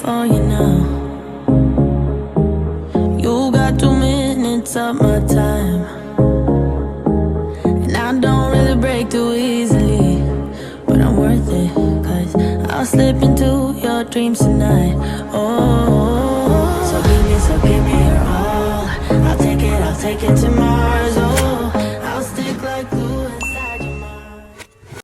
for you now. You got 2 minutes of my time, and I don't really break too easily, but I'm worth it, 'cause I'll slip into your dreams tonight. Oh, so give me your all. I'll take it to Mars. Oh, I'll stick like glue inside your mind.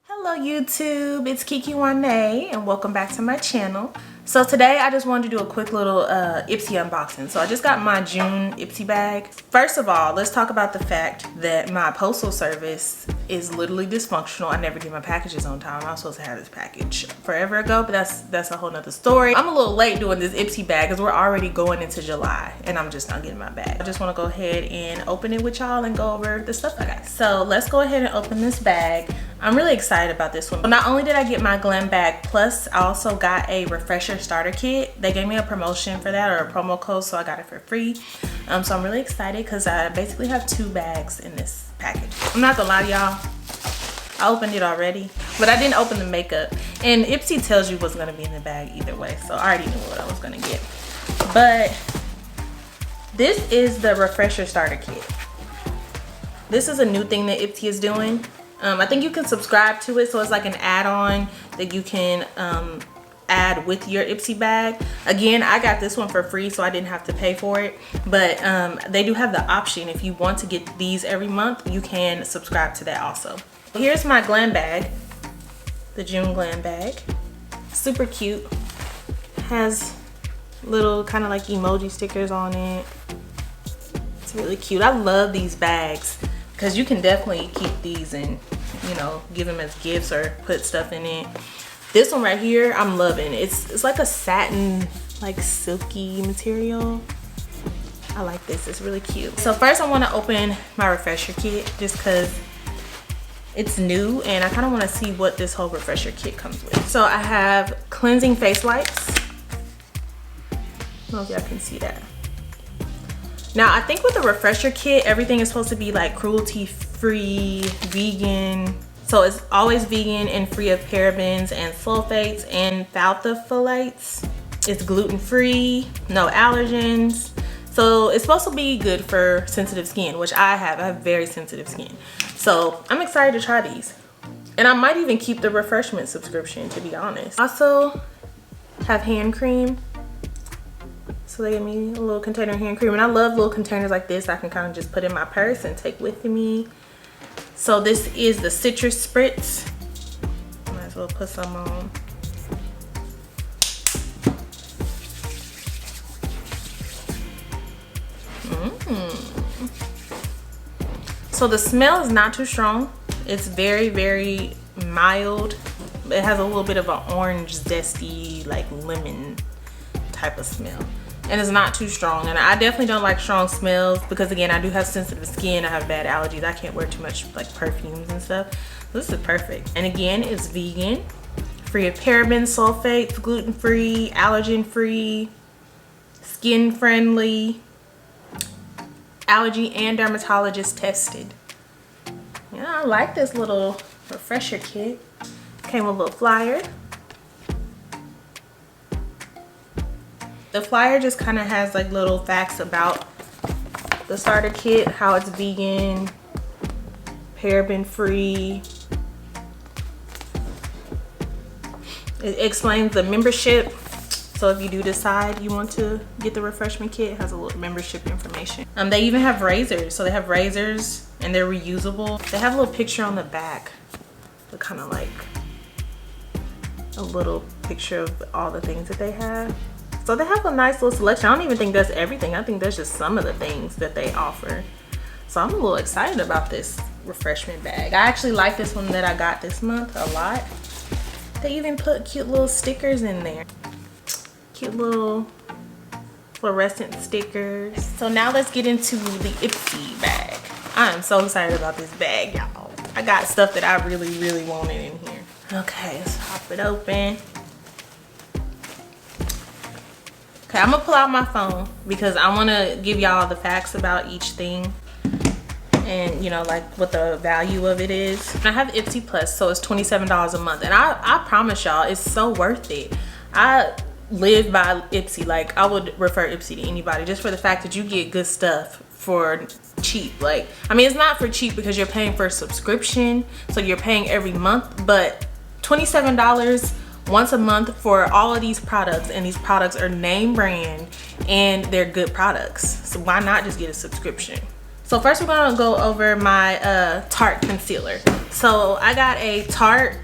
Hello YouTube, it's Kiki Wane and welcome back to my channel. So today I just wanted to do a quick little IPSY unboxing. So I just got my June IPSY bag. First of all, let's talk about the fact that my postal service is literally dysfunctional. I never get my packages on time. I was supposed to have this package forever ago, but that's a whole nother story. I'm a little late doing this IPSY bag because we're already going into July and I'm just not getting my bag. I just want to go ahead and open it with y'all and go over the stuff I got. So let's go ahead and open this bag. I'm really excited about this one. Not only did I get my Glam Bag Plus, I also got a Refresher starter kit. They gave me a promotion for that, or a promo code, so I got it for free. So I'm really excited because I basically have 2 bags in this package. I'm not gonna lie to y'all, I opened it already, but I didn't open the makeup. And IPSY tells you what's gonna be in the bag either way, so I already knew what I was gonna get. But this is the Refresher starter kit. This is a new thing that IPSY is doing. I think you can subscribe to it, so it's like an add-on that you can add with your IPSY bag. Again, I got this one for free, so I didn't have to pay for it, but they do have the option. If you want to get these every month, you can subscribe to that also. Here's my Glam bag, the June Glam bag. Super cute. Has little kind of like emoji stickers on it. It's really cute. I love these bags because you can definitely keep these and, you know, give them as gifts or put stuff in it. This one right here, I'm loving. It's like a satin, like silky material. I like this, it's really cute. So first I wanna open my Refresher kit just cause it's new and I kinda wanna see what this whole Refresher kit comes with. So I have cleansing face wipes. I don't know if y'all can see that. Now I think with the Refresher kit, everything is supposed to be like cruelty-free, vegan. So it's always vegan and free of parabens and sulfates and phthalates. It's gluten-free, no allergens. So it's supposed to be good for sensitive skin, which I have very sensitive skin. So I'm excited to try these. And I might even keep the Refreshment subscription, to be honest. Also have hand cream. So they gave me a little container of hand cream, and I love little containers like this. I can kind of just put in my purse and take with me. So this is the citrus spritz. Might as well put some on. So the smell is not too strong. It's very, very mild. It has a little bit of an orange zesty, like lemon type of smell. And it's not too strong, and I definitely don't like strong smells because again I do have sensitive skin. I have bad allergies. I can't wear too much like perfumes and stuff. This is perfect. And again, it's vegan, free of parabens, sulfates, gluten-free, allergen-free, skin-friendly, allergy and dermatologist tested. Yeah, I like this little Refresher kit. Came with a little flyer. The flyer just kind of has like little facts about the starter kit, how it's vegan, paraben free. It explains the membership. So if you do decide you want to get the Refreshment kit, it has a little membership information. They even have razors. So they have razors and they're reusable. They have a little picture on the back. So kind of like a little picture of all the things that they have. So they have a nice little selection. I don't even think that's everything. I think that's just some of the things that they offer. So I'm a little excited about this Refreshment bag. I actually like this one that I got this month a lot. They even put cute little stickers in there. Cute little fluorescent stickers. So now let's get into the IPSY bag. I am so excited about this bag, y'all. I got stuff that I really, really wanted in here. Okay, let's pop it open. Okay, I'm gonna pull out my phone because I wanna give y'all the facts about each thing and, you know, like what the value of it is. And I have IPSY Plus, so it's $27 a month. And I promise y'all, it's so worth it. live by IPSY. Like, I would refer IPSY to anybody just for the fact that you get good stuff for cheap. Like, I mean, it's not for cheap because you're paying for a subscription, so you're paying every month, but $27 once a month for all of these products, and these products are name brand and they're good products, so why not just get a subscription? So first we're gonna go over my Tarte concealer. So I got a Tarte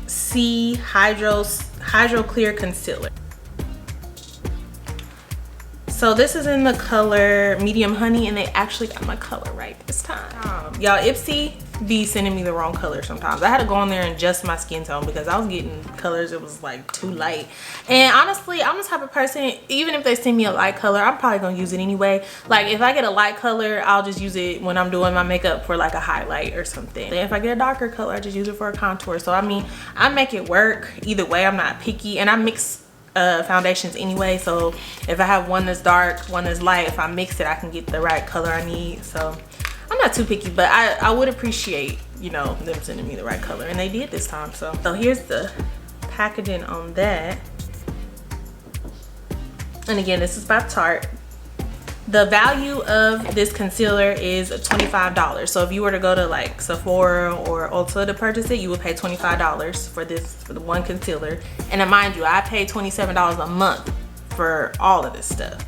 SEA Hydro Clear Concealer. So this is in the color Medium Honey, and they actually got my color right this time. Y'all, IPSY be sending me the wrong color sometimes. I had to go on there and adjust my skin tone because I was getting colors that was like too light. And honestly, I'm the type of person, even if they send me a light color, I'm probably gonna use it anyway. Like, if I get a light color, I'll just use it when I'm doing my makeup for like a highlight or something. And if I get a darker color, I just use it for a contour. So I mean, I make it work either way. I'm not picky, and I mix foundations anyway, so if I have one that's dark, one that's light, if I mix it, I can get the right color I need. So I'm not too picky, but I would appreciate, you know, them sending me the right color, and they did this time. So here's the packaging on that. And again, this is by Tarte. The value of this concealer is $25. So if you were to go to like Sephora or Ulta to purchase it, you would pay $25 for the one concealer. And then mind you, I pay $27 a month for all of this stuff.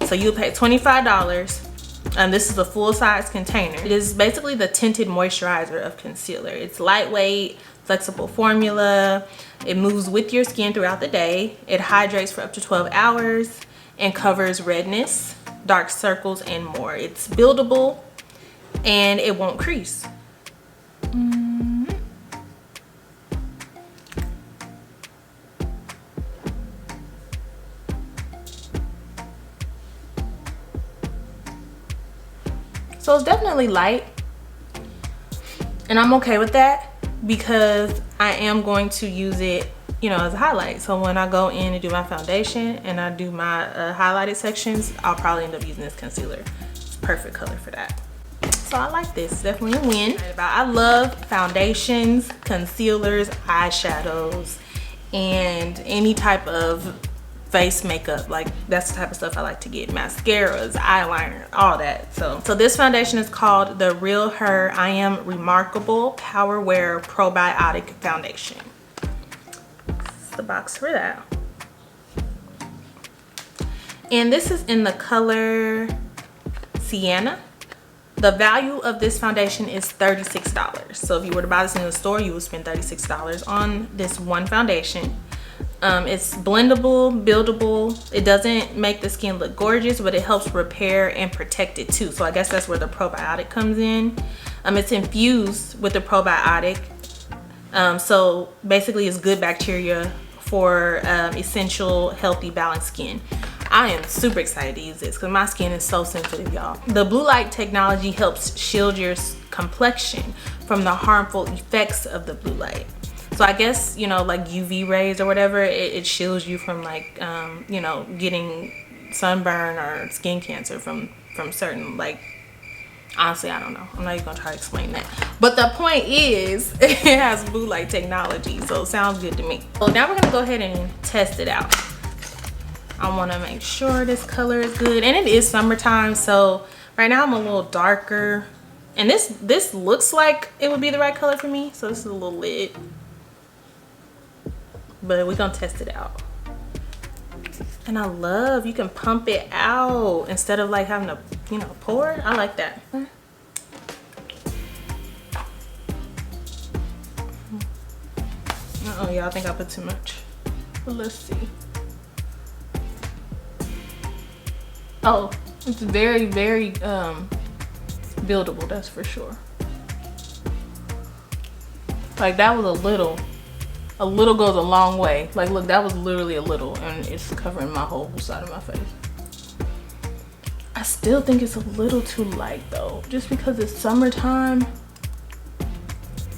So you pay $25, and this is a full-size container. It is basically the tinted moisturizer of concealer. It's lightweight, flexible formula. It moves with your skin throughout the day. It hydrates for up to 12 hours and covers redness, dark circles, and more. It's buildable and it won't crease. So it's definitely light, and I'm okay with that because I am going to use it, you know, as a highlight. So when I go in and do my foundation and I do my highlighted sections, I'll probably end up using this concealer. It's perfect color for that. So I like this, definitely a win. I love foundations, concealers, eyeshadows, and any type of face makeup. Like, that's the type of stuff I like to get. Mascaras, eyeliner, all that. So this foundation is called the Realher I Am Remarkable Power Wear Probiotic Foundation. The box for that, and this is in the color Sienna. The value of this foundation is $36. So if you were to buy this in the store, you would spend $36 on this one foundation. It's blendable, buildable. It doesn't make the skin look gorgeous, but it helps repair and protect it too. So I guess that's where the probiotic comes in. It's infused with the probiotic. So basically it's good bacteria for essential, healthy, balanced skin. I am super excited to use this because my skin is so sensitive, y'all. The blue light technology helps shield your complexion from the harmful effects of the blue light. So I guess, you know, like UV rays or whatever, it shields you from like, you know, getting sunburn or skin cancer from certain, like, honestly, I don't know. I'm not even gonna try to explain that. But the point is, it has blue light technology, so it sounds good to me. Well, now we're gonna go ahead and test it out. I wanna make sure this color is good. And it is summertime, so right now I'm a little darker. And this looks like it would be the right color for me, so this is a little lit. But we're gonna test it out. And I love, you can pump it out instead of like having to, you know, pour. I like that. Uh-oh, y'all, think I put too much. But let's see. Oh, it's very, very buildable, that's for sure. Like, that was a little. A little goes a long way. Like, look, that was literally a little, and it's covering my whole side of my face. I still think it's a little too light though, just because it's summertime.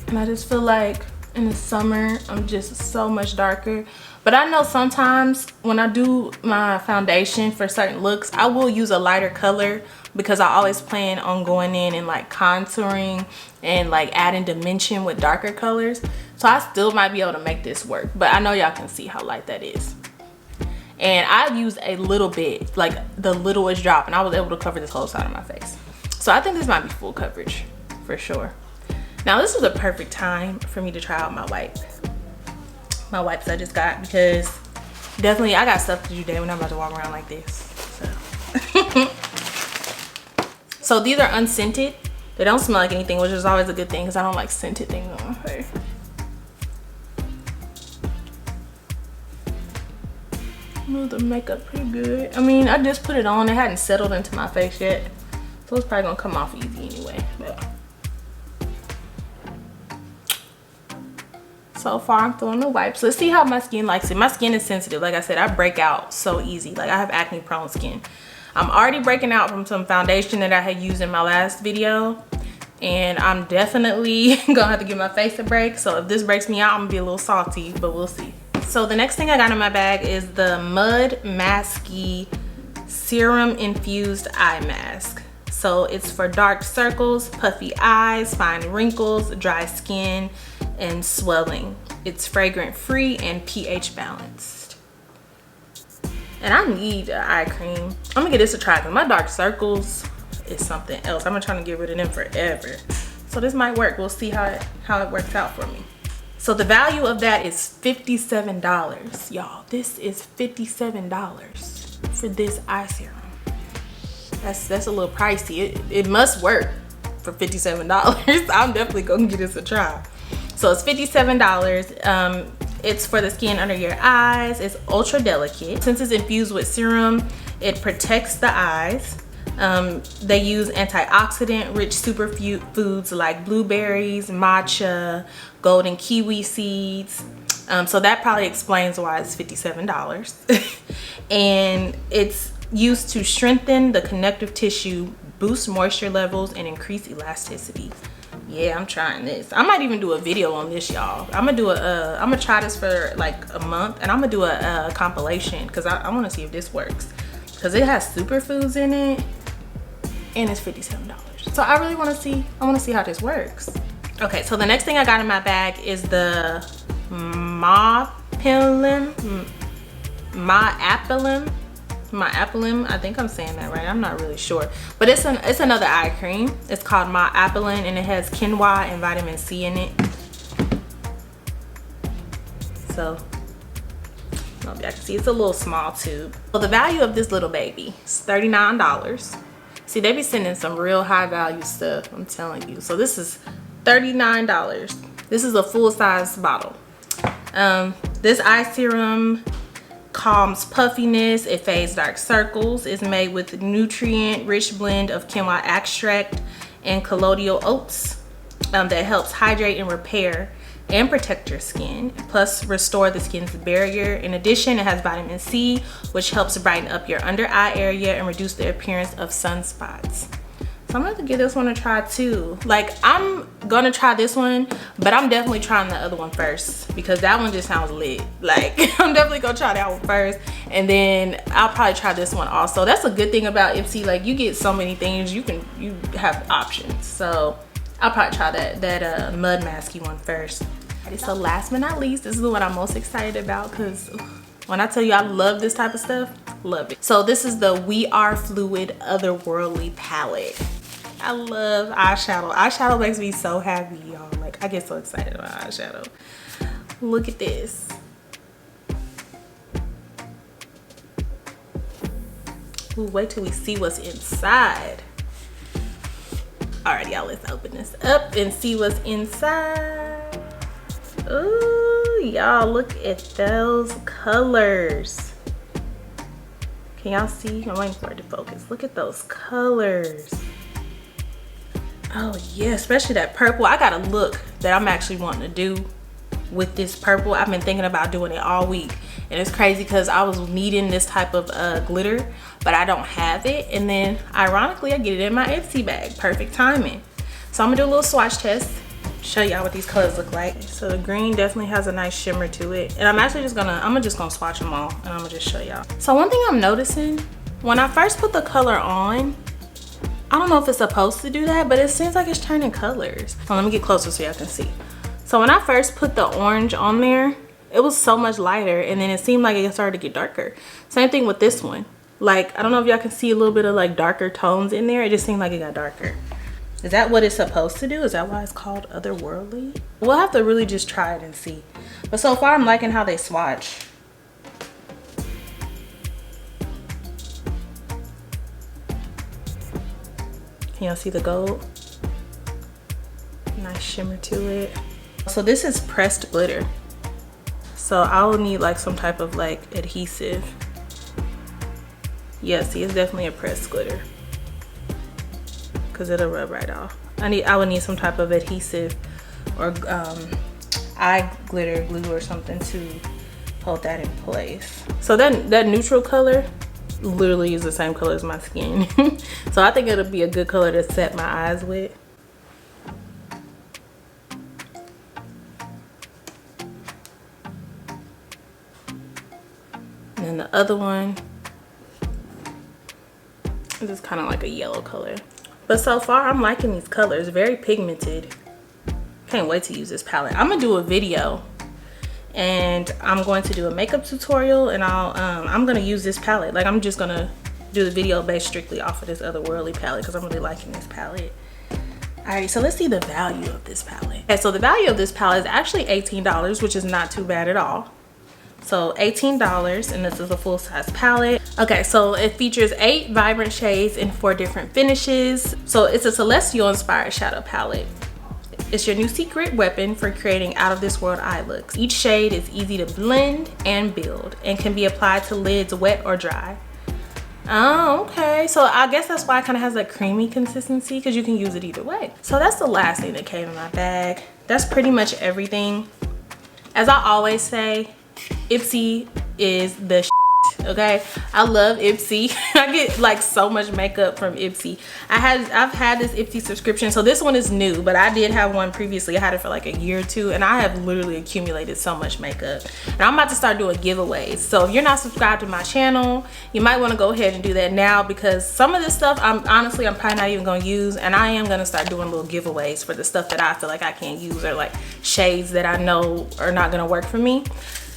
And I just feel like in the summer, I'm just so much darker. But I know sometimes when I do my foundation for certain looks, I will use a lighter color because I always plan on going in and like contouring and like adding dimension with darker colors. So I still might be able to make this work, but I know y'all can see how light that is. And I used a little bit, like the littlest drop, and I was able to cover this whole side of my face. So I think this might be full coverage for sure. Now this is a perfect time for me to try out my wipes I just got, because definitely I got stuff to do today when I'm about to walk around like this. So, so these are unscented. They don't smell like anything, which is always a good thing because I don't like scented things on my face. Move the makeup pretty good. I mean, I just put it on. It hadn't settled into my face yet, so it's probably gonna come off easy anyway. But so far, I'm throwing the wipes. Let's see how my skin likes it. My skin is sensitive. Like I said, I break out so easy. Like, I have acne prone skin. I'm already breaking out from some foundation that I had used in my last video, and I'm definitely gonna have to give my face a break. So if this breaks me out, I'm gonna be a little salty, but we'll see. So the next thing I got in my bag is the Mudmasky Serum Infused Eye Mask. So it's for dark circles, puffy eyes, fine wrinkles, dry skin, and swelling. It's fragrance free and pH balanced. And I need an eye cream. I'm gonna get this a try because my dark circles is something else. I've been trying to get rid of them forever. So this might work. We'll see how it works out for me. So the value of that is $57, y'all. This is $57 for this eye serum. That's a little pricey. It must work for $57. I'm definitely gonna give this a try. So it's $57. It's for the skin under your eyes. It's ultra delicate. Since it's infused with serum, it protects the eyes. They use antioxidant rich superfoods like blueberries, matcha, golden kiwi seeds. So that probably explains why it's $57. And it's used to strengthen the connective tissue, boost moisture levels, and increase elasticity. Yeah, I'm trying this. I might even do a video on this, y'all. I'm gonna try this for like a month, and I'm gonna do a compilation because I want to see if this works, because it has superfoods in it and it's $57. So I really want to see how this works. Okay, so the next thing I got in my bag is the Maapilim, I think I'm saying that right. I'm not really sure, but it's another eye cream. It's called Maapilim, and it has quinoa and vitamin C in it. So I don't know if y'all can see, it's a little small tube. So the value of this little baby is $39. See, they be sending some real high value stuff, I'm telling you. So this is $39. This is a full size bottle. This eye serum calms puffiness, it fades dark circles, is made with a nutrient rich blend of quinoa extract and colloidal oats that helps hydrate and repair and protect your skin, plus restore the skin's barrier. In addition, it has vitamin C, which helps brighten up your under eye area and reduce the appearance of sunspots. So I'm gonna have to give this one a try too. Like, I'm gonna try this one, but I'm definitely trying the other one first because that one just sounds lit. Like, I'm definitely gonna try that one first, and then I'll probably try this one also. That's a good thing about IPSY. Like, you get so many things, you have options. So I'll probably try that Mudmasky one first. So last but not least, this is the one I'm most excited about because when I tell you I love this type of stuff, love it. So this is the We Are Fluide Otherworldly palette. I love eyeshadow. Eyeshadow makes me so happy, y'all. Like, I get so excited about eyeshadow. Look at this. Ooh, wait till we see what's inside. All right, y'all, let's open this up and see what's inside. Ooh, y'all, look at those colors. Can y'all see? I'm waiting for it to focus. Look at those colors. Oh yeah, especially that purple. I got a look that I'm actually wanting to do with this purple. I've been thinking about doing it all week, and it's crazy because I was needing this type of glitter, but I don't have it. And then ironically, I get it in my IPSY bag. Perfect timing. So I'm gonna do a little swatch test, show y'all what these colors look like. So the green definitely has a nice shimmer to it, and I'm just gonna swatch them all, and I'm gonna just show y'all. So one thing I'm noticing, when I first put the color on, I don't know if it's supposed to do that, but it seems like it's turning colors. So let me get closer so y'all can see. So when I first put the orange on there, It was so much lighter, and then it seemed like it started to get darker. Same thing with this one. Like, I don't know if y'all can see a little bit of like darker tones in there. It just seemed like it got darker. Is that what it's supposed to do? Is that why it's called Otherworldly? We'll have to really just try it and see. But so far I'm liking how they swatch. Can y'all see the gold? Nice shimmer to it. So this is pressed glitter. So I will need like some type of like adhesive. Yeah, see, it's definitely a pressed glitter, because it'll rub right off. I would need some type of adhesive or eye glitter glue or something to hold that in place. So that neutral color literally is the same color as my skin. So I think it'll be a good color to set my eyes with. And then the other one, this is kind of like a yellow color. But so far I'm liking these colors, very pigmented. Can't wait to use this palette. I'm gonna do a video and I'm going to do a makeup tutorial, and I'm gonna use this palette. Like, I'm just gonna do the video based strictly off of this Otherworldly palette because I'm really liking this palette. Alright, so let's see the value of this palette. Okay, so the value of this palette is actually $18, which is not too bad at all. So $18, and this is a full-size palette. Okay, so it features 8 vibrant shades in 4 different finishes. So it's a celestial inspired shadow palette. It's your new secret weapon for creating out of this world eye looks. Each shade is easy to blend and build and can be applied to lids wet or dry. Oh, okay. So I guess that's why it kind of has a creamy consistency, because you can use it either way. So that's the last thing that came in my bag. That's pretty much everything. As I always say, IPSY is the shit, okay? I love IPSY. I get like so much makeup from IPSY. I've had this IPSY subscription, so this one is new, but I did have one previously. I had it for like a year or two, and I have literally accumulated so much makeup. And I'm about to start doing giveaways. So if you're not subscribed to my channel, you might want to go ahead and do that now, because some of this stuff I'm probably not even gonna use, and I am gonna start doing little giveaways for the stuff that I feel like I can't use, or like shades that I know are not gonna work for me.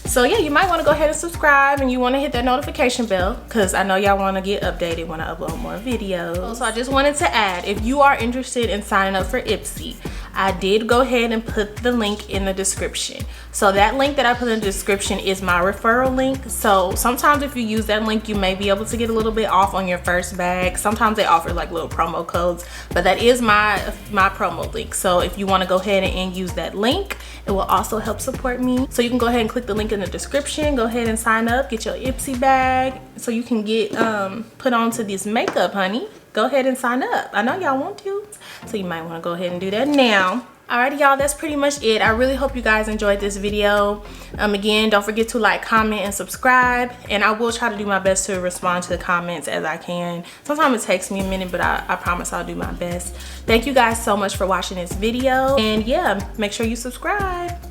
So yeah, you might want to go ahead and subscribe, and you want to hit that notification bell, because I know y'all want to get updated when I upload more videos. So I just wanted to add, if you are interested in signing up for IPSY, I did go ahead and put the link in the description. So that link that I put in the description is my referral link. So sometimes if you use that link, you may be able to get a little bit off on your first bag. Sometimes they offer like little promo codes, but that is my promo link. So if you want to go ahead and use that link, it will also help support me. So you can go ahead and click the link in the description, go ahead and sign up, get your IPSY bag so you can get put onto this makeup, honey. Go ahead and sign up. I know y'all want to, so you might want to go ahead and do that now. Alrighty, y'all, that's pretty much it. I really hope you guys enjoyed this video. Again, don't forget to like, comment, and subscribe, and I will try to do my best to respond to the comments as I can. Sometimes it takes me a minute, but I promise I'll do my best. Thank you guys so much for watching this video, and yeah, make sure you subscribe.